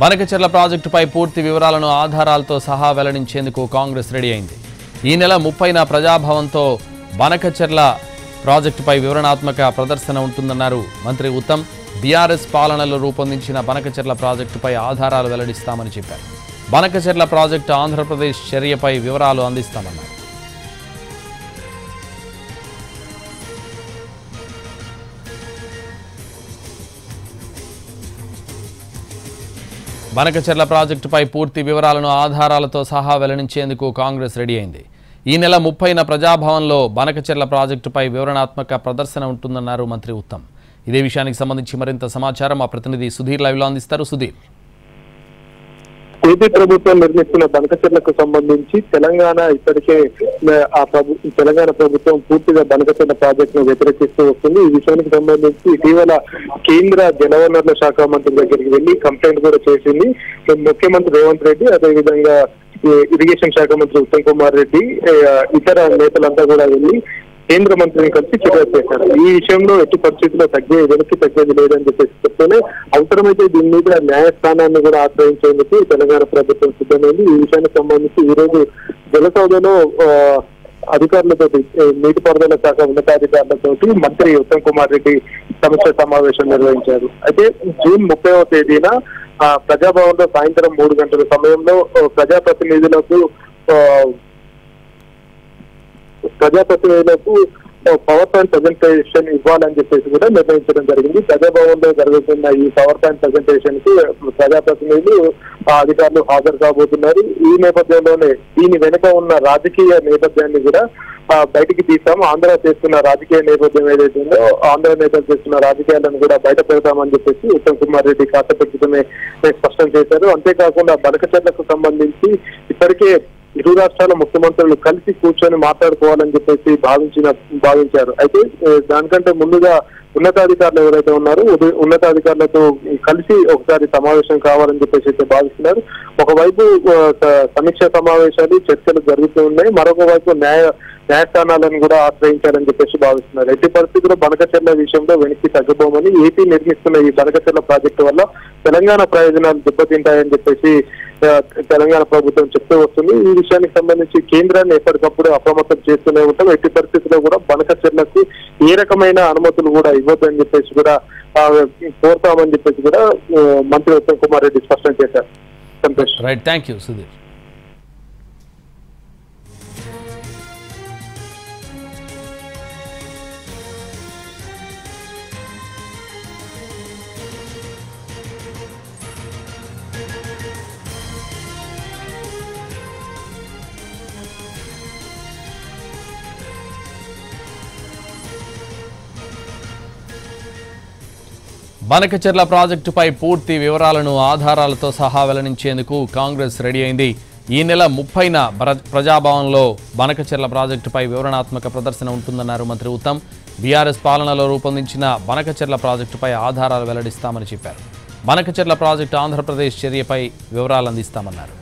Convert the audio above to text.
బనకచెర్ల ప్రాజెక్టుపై పూర్తి వివరాలను ఆధారాలతో సహా వెల్లడించేందుకు కాంగ్రెస్ రెడీ అయింది. ఈ నెల 30న ప్రజాభవన్తో బనకచెర్ల ప్రాజెక్టుపై వివరణాత్మక ప్రదర్శన ఉంటుందన్నారు మంత్రి ఉత్తమ్. బీఆర్ఎస్ పాలనలో రూపొందించిన బనకచెర్ల ప్రాజెక్టుపై ఆధారాలు వెల్లడిస్తామని చెప్పారు. బనకచెర్ల ప్రాజెక్టు ఆంధ్రప్రదేశ్ చర్యపై వివరాలు అందిస్తామన్నారు. బనకచెర్ల ప్రాజెక్టుపై పూర్తి వివరాలను ఆధారాలతో సహా వెల్లడించేందుకు కాంగ్రెస్ రెడీ అయింది. ఈ నెల 30న ప్రజాభవన్లో బనకచెర్ల ప్రాజెక్టుపై వివరణాత్మక ప్రదర్శన ఉంటుందన్నారు మంత్రి ఉత్తమ్. ఇదే విషయానికి సంబంధించి మరింత సమాచారం మా ప్రతినిధి సుధీర్ లైవ్లో అందిస్తారు. సుధీర్, ఏపీ ప్రభుత్వం నిర్మిస్తున్న బనకచెర్లకు సంబంధించి తెలంగాణ ఇప్పటికే తెలంగాణ ప్రభుత్వం పూర్తిగా బనకచెర్ల ప్రాజెక్ట్ ను వ్యతిరేకిస్తూ వస్తుంది. ఈ విషయానికి సంబంధించి ఇటీవల కేంద్ర జలవనరుల శాఖ మంత్రి దగ్గరికి వెళ్లి కంప్లైంట్ కూడా చేసింది. ముఖ్యమంత్రి రేవంత్ రెడ్డి, అదేవిధంగా ఇరిగేషన్ శాఖ మంత్రి ఉత్తమ్ కుమార్ రెడ్డి, ఇతర నేతలంతా కూడా వెళ్లి కేంద్ర మంత్రిని కలిసి ఫిర్యాదు చేశారు. ఈ విషయంలో ఎట్టి పరిస్థితుల్లో వెనక్కి తగ్గేది లేదని చెప్పేసి చెప్తూనే అవసరమైతే దీని మీద న్యాయస్థానాన్ని కూడా ఆశ్రయించేందుకు తెలంగాణ ప్రభుత్వం సిద్ధమైంది. ఈ విషయానికి సంబంధించి ఈ రోజు జలసౌధలో అధికారులతో, నీటిపారుదల శాఖ ఉన్నతాధికారులతో మంత్రి ఉత్తమ్ కుమార్ రెడ్డి సమీక్ష సమావేశం నిర్వహించారు. అయితే జూన్ 30వ తేదీన ప్రజాభవన్ లో సాయంత్రం 3 గంటల సమయంలో ప్రజాప్రతినిధులకు పవర్ పాయింట్ ప్రజెంటేషన్ ఇవ్వాలని చెప్పేసి కూడా నిర్ణయించడం జరిగింది. ప్రజాభవన్ లో జరుగుతున్న ఈ పవర్ పాయింట్ ప్రజెంటేషన్ కి ప్రజాప్రతినిధులు, అధికారులు హాజరు కాబోతున్నారు. ఈ నేపథ్యంలోనే దీని వెనుక ఉన్న రాజకీయ నేపథ్యాన్ని కూడా బయటికి తీస్తాము. ఆంధ్ర చేస్తున్న రాజకీయ నేపథ్యం ఏదైతే ఉందో ఆంధ్ర నేతలు చేస్తున్న రాజకీయాలను కూడా బయట పెడతామని చెప్పేసి ఉత్తమ్ కుమార్ రెడ్డి కాసేపటి క్రితమే స్పష్టం చేశారు. అంతేకాకుండా బనకచెర్లకు సంబంధించి ఇప్పటికే ఇరు రాష్ట్రాల ముఖ్యమంత్రులు కలిసి కూర్చొని మాట్లాడుకోవాలని చెప్పేసి భావించారు. అయితే దానికంటే ముందుగా ఉన్నతాధికారులు ఎవరైతే ఉన్నారో ఉన్నతాధికారులతో కలిసి ఒకసారి సమావేశం కావాలని చెప్పేసి అయితే భావిస్తున్నారు. ఒకవైపు సమీక్ష సమావేశాలు, చర్చలు జరుగుతూ ఉన్నాయి. మరొక వైపు న్యాయస్థానాలను కూడా ఆశ్రయించాలని చెప్పేసి భావిస్తున్నారు. ఎట్టి పరిస్థితుల్లో బనకచెర్ల విషయంలో వెనక్కి తగ్గబోమని, ఏపీ నిర్మిస్తున్న ఈ బనకచెర్ల ప్రాజెక్టు వల్ల తెలంగాణ ప్రయోజనాలు దెబ్బతింటాయని చెప్పేసి తెలంగాణ ప్రభుత్వం చెప్తూ వస్తుంది. ఈ విషయానికి సంబంధించి కేంద్రాన్ని ఎప్పటికప్పుడు అప్రమత్తం చేస్తూనే ఉంటాం. ఎట్టి పరిస్థితుల్లో కూడా బనకచెర్లకు ఏ రకమైన అనుమతులు కూడా ఇవ్వద్దని చెప్పేసి కూడా కోరుతామని చెప్పేసి కూడా మంత్రి ఉత్తమ్ కుమార్ రెడ్డి స్పష్టం చేశారు. Santosh. Right, thank you Sudheer. Banakacherla ప్రాజెక్టుపై పూర్తి వివరాలను ఆధారాలతో సహా వెల్లడించేందుకు కాంగ్రెస్ రెడీ అయింది. ఈ నెల 30న ప్రజాభవన్లో బనకచెర్ల ప్రాజెక్టుపై వివరణాత్మక ప్రదర్శన ఉంటుందన్నారు మంత్రి ఉత్తమ్. బీఆర్ఎస్ పాలనలో రూపొందించిన బనకచెర్ల ప్రాజెక్టుపై ఆధారాలు వెల్లడిస్తామని చెప్పారు. బనకచెర్ల ప్రాజెక్టు ఆంధ్రప్రదేశ్ చర్యపై వివరాలు అందిస్తామన్నారు.